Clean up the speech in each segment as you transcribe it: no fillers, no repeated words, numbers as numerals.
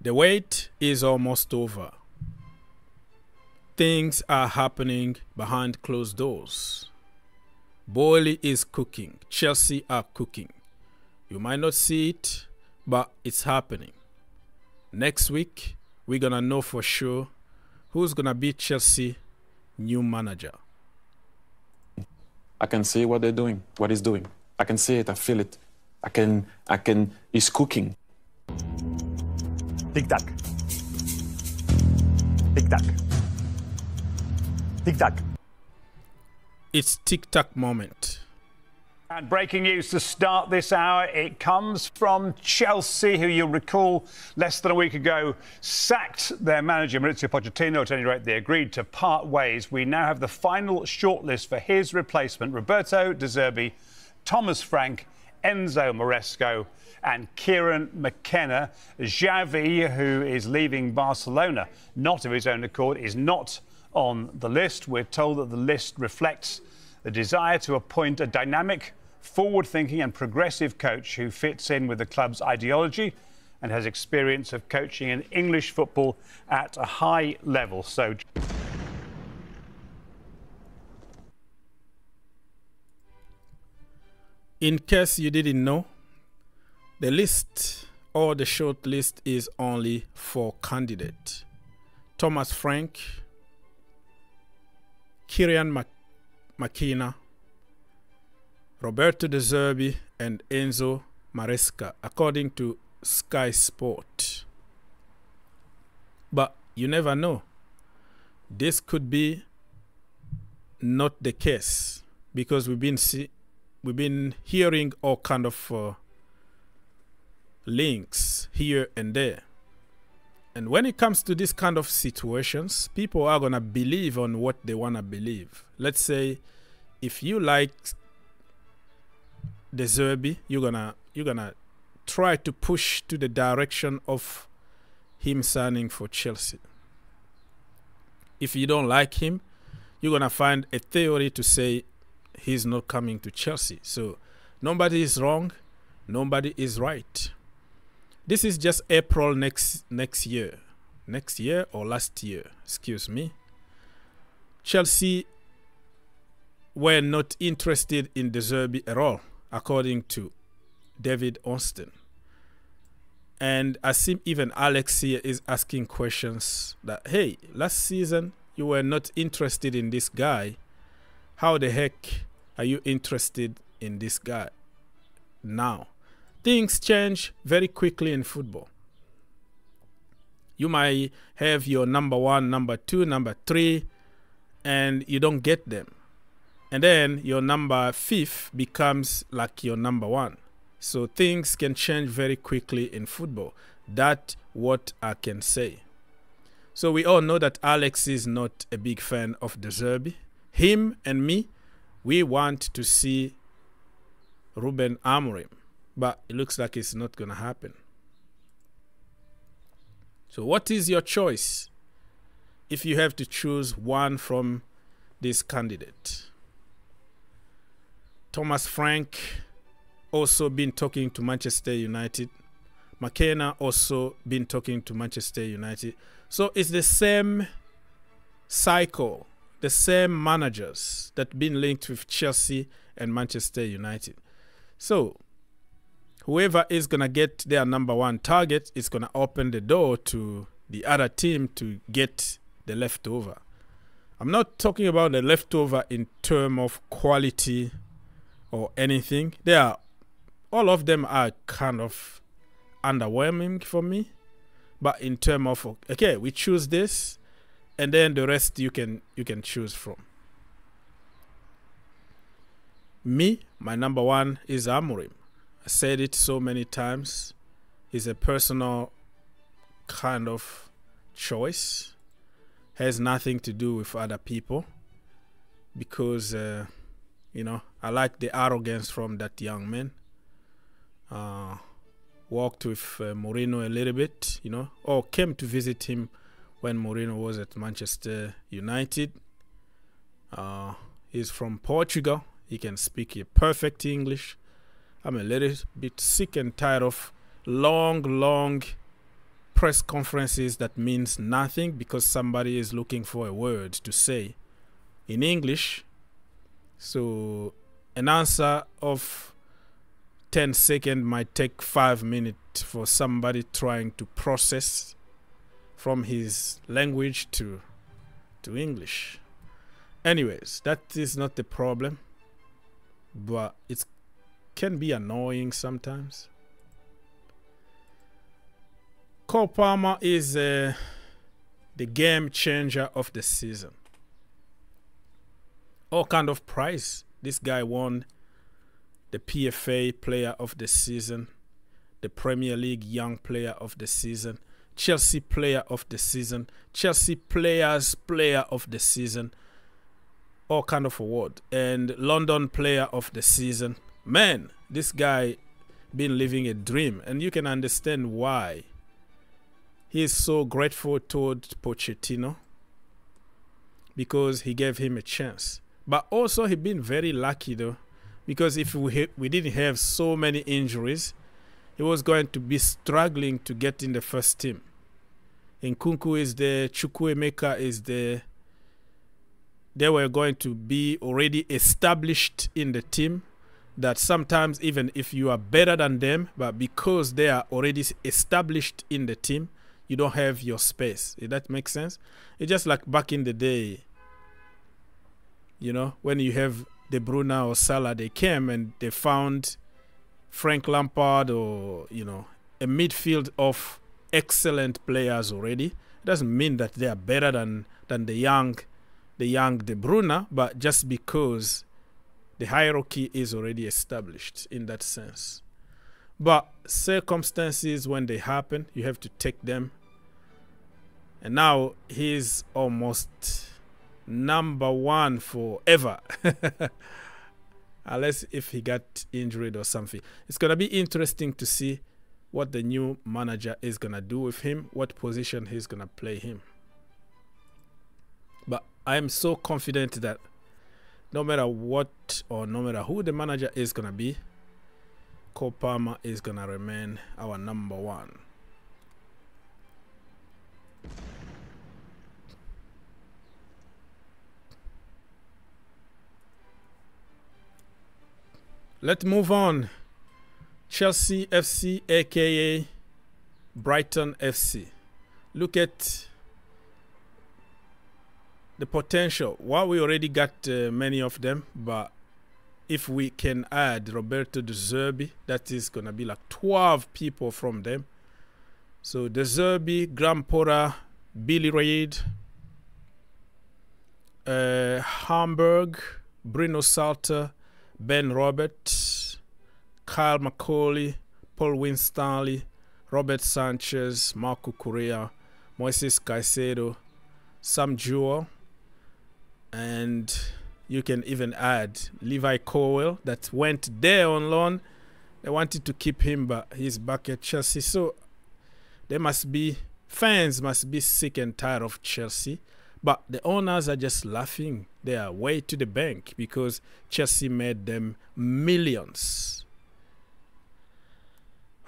The wait is almost over. Things are happening behind closed doors. Boehly is cooking. Chelsea are cooking. You might not see it, but it's happening. Next week, we're going to know for sure who's going to be Chelsea new manager. I can see what they're doing, what he's doing. I can see it, I feel it. He's cooking. Tic-tac. Tic-tac. Tic-tac. It's tic-tac moment. And breaking news to start this hour, it comes from Chelsea, who you'll recall less than a week ago sacked their manager, Maurizio Pochettino. At any rate, they agreed to part ways. We now have the final shortlist for his replacement, Roberto De Zerbi, Thomas Frank, Enzo Maresca and Kieran McKenna. Xavi, who is leaving Barcelona, not of his own accord, is not on the list. We're told that the list reflects the desire to appoint a dynamic, forward-thinking and progressive coach who fits in with the club's ideology and has experience of coaching in English football at a high level. So, in case you didn't know, the list or the short list is only 4 candidates. Thomas Frank, Kieran McKenna, Roberto De Zerbi and Enzo Maresca, according to Sky Sport. But you never know. This could be not the case, because we've been hearing all kind of links here and there. And when it comes to this kind of situations, people are going to believe on what they want to believe. Let's say if you like De Zerbi, you're gonna try to push to the direction of him signing for Chelsea. If you don't like him, you're going to find a theory to say he's not coming to Chelsea. So nobody is wrong, nobody is right. This is just April next year. Next year or last year, excuse me. Chelsea were not interested in De Zerbi at all, according to David Austin. And I see even Alex here is asking questions that, hey, last season you were not interested in this guy. How the heck are you interested in this guy now? Things change very quickly in football. You might have your number 1, number 2, number 3, and you don't get them. And then your number 5 becomes like your number 1. So things can change very quickly in football. That's what I can say. So we all know that Alex is not a big fan of De Zerbi. Him and me, we want to see Ruben Amorim. But it looks like it's not going to happen. So what is your choice if you have to choose one from this candidate? Thomas Frank also been talking to Manchester United. McKenna also been talking to Manchester United. So it's the same cycle, the same managers that been linked with Chelsea and Manchester United. So whoever is going to get their number 1 target is going to open the door to the other team to get the leftover. I'm not talking about the leftover in terms of quality or anything. All of them are kind of underwhelming for me. But in terms of, okay, we choose this, and then the rest you can choose from. Me, my number 1 is Amorim. I said it so many times. It's a personal kind of choice. Has nothing to do with other people. Because, I like the arrogance from that young man. Worked with Mourinho a little bit, or came to visit him when Mourinho was at Manchester United. He's from Portugal. He can speak perfect English. I'm a little bit sick and tired of long press conferences that means nothing because somebody is looking for a word to say in English. So an answer of 10 seconds might take 5 minutes for somebody trying to process from his language to English. Anyways, that is not the problem, but it can be annoying sometimes. Cole Palmer is the game changer of the season. All kind of prize. This guy won the PFA Player of the Season, the Premier League Young Player of the Season, Chelsea Player of the Season, Chelsea Players Player of the Season, all kind of award, and London Player of the Season. Man, this guy been living a dream, and you can understand why. He is so grateful toward Pochettino because he gave him a chance. But also he been very lucky though, because if we didn't have so many injuries, he was going to be struggling to get in the first team. Nkunku is there, Chukwuemeka is there. They were going to be already established in the team, that sometimes even if you are better than them, but because they are already established in the team, you don't have your space. If that makes sense? It's just like back in the day, you know, when you have De Bruyne or Salah, they came and they found Frank Lampard or, you know, a midfield of excellent players already. It doesn't mean that they are better than the young De Bruyne, but just because the hierarchy is already established in that sense. But circumstances, when they happen, you have to take them. And now he's almost #1 forever. Unless if he got injured or something. It's going to be interesting to see what the new manager is going to do with him, what position he's going to play him. But I am so confident that no matter what or no matter who the manager is going to be, Cole Palmer is going to remain our #1. Let's move on. Chelsea FC, aka Brighton FC. Look at the potential. Well, we already got many of them, but if we can add Roberto De Zerbi, that is going to be like 12 people from them. So De Zerbi, Graham Potter, Billy Reid, Hamburg, Bruno Salter, Ben Robert, Kyle McCauley, Paul Winstanley, Robert Sanchez, Marco Correa, Moises Caicedo, Sam Jewell, and you can even add Levi Colwill that went there on loan. They wanted to keep him, but he's back at Chelsea. So fans must be sick and tired of Chelsea. But the owners are just laughing. They are way to the bank because Chelsea made them millions.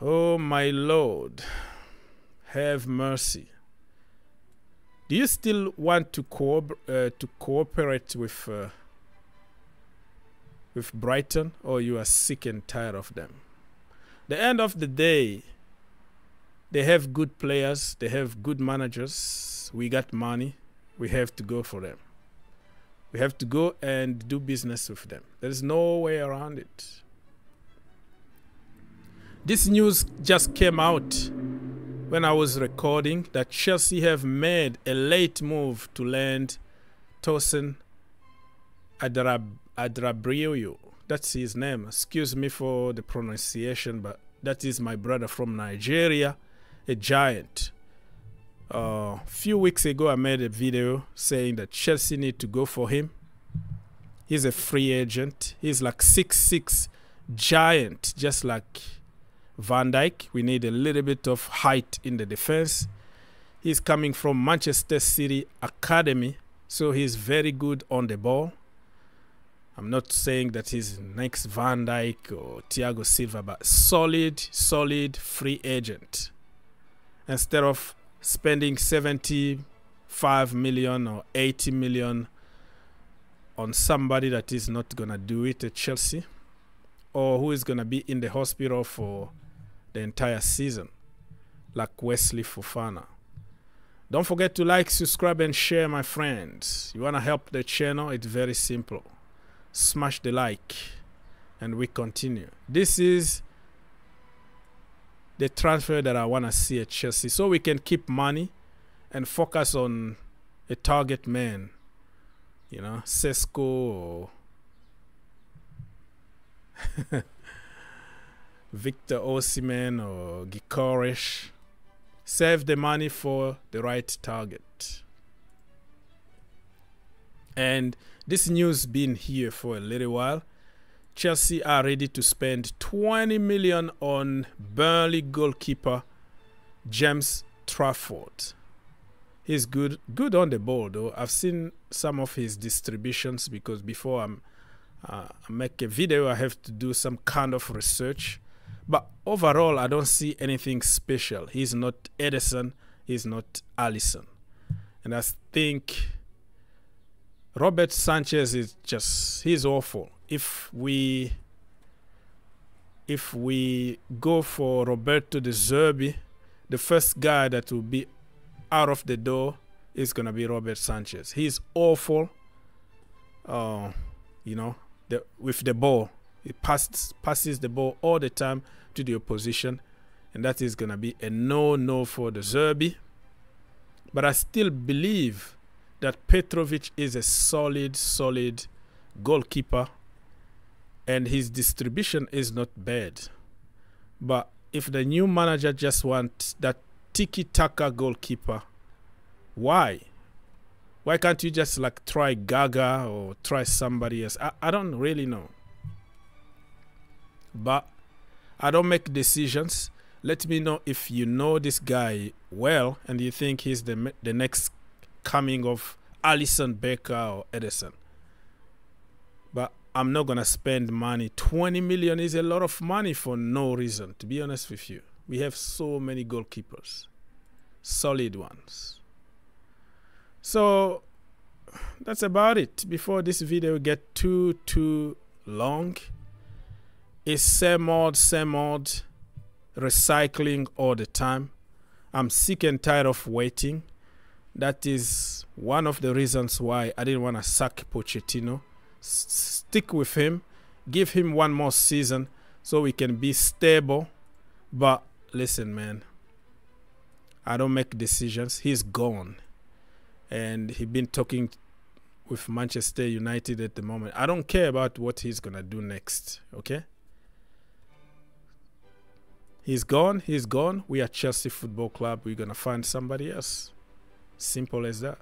Oh my Lord, have mercy. Do you still want to cooperate with Brighton, or you are sick and tired of them? The end of the day, they have good players, they have good managers. We got money. We have to go for them. We have to go and do business with them. There's no way around it. This news just came out when I was recording that Chelsea have made a late move to land Tosin Adarabioyo. That's his name. Excuse me for the pronunciation, but that is my brother from Nigeria, a giant. A few weeks ago, I made a video saying that Chelsea need to go for him. He's a free agent. He's like 6'6", giant, just like Van Dijk. We need a little bit of height in the defense. He's coming from Manchester City Academy, so he's very good on the ball. I'm not saying that he's next Van Dijk or Thiago Silva, but solid free agent. instead of spending 75 million or 80 million on somebody that is not going to do it at Chelsea, or who is going to be in the hospital for the entire season, like Wesley Fofana. Don't forget to like, subscribe, and share, my friends. You want to help the channel? It's very simple. Smash the like, and we continue. This is the transfer that I want to see at Chelsea, so we can keep money and focus on a target man. You know, Sesko or Victor Osimhen or Gyökeres. Save the money for the right target. And this news been here for a little while. Chelsea are ready to spend 20 million on Burnley goalkeeper James Trafford. He's good on the ball, though. I've seen some of his distributions, because before I make a video, I have to do some kind of research. But overall, I don't see anything special. He's not Edison. He's not Alisson. And I think Robert Sanchez is he's awful. If we go for Roberto De Zerbi, the first guy that will be out of the door is going to be Robert Sanchez. He's awful, you know, with the ball. He passes the ball all the time to the opposition, and that is going to be a no for De Zerbi. But I still believe that Petrovic is a solid goalkeeper, and his distribution is not bad. But if the new manager just wants that tiki-taka goalkeeper, why can't you just like try Gaga or try somebody else? I don't really know. But I don't make decisions. Let me know if you know this guy well and you think he's the next coming of Alisson Becker or Edison. But I'm not going to spend money. 20 million is a lot of money for no reason, to be honest with you. We have so many goalkeepers, solid ones. So that's about it. Before this video get too long, it's same old, recycling all the time. I'm sick and tired of waiting. That is one of the reasons why I didn't want to sack Pochettino. Stick with him, give him one more season so we can be stable. But listen, man, I don't make decisions. He's gone, and he's been talking with Manchester United at the moment. I don't care about what he's gonna do next. Okay, he's gone. We are Chelsea Football Club. We're gonna find somebody else. Simple as that.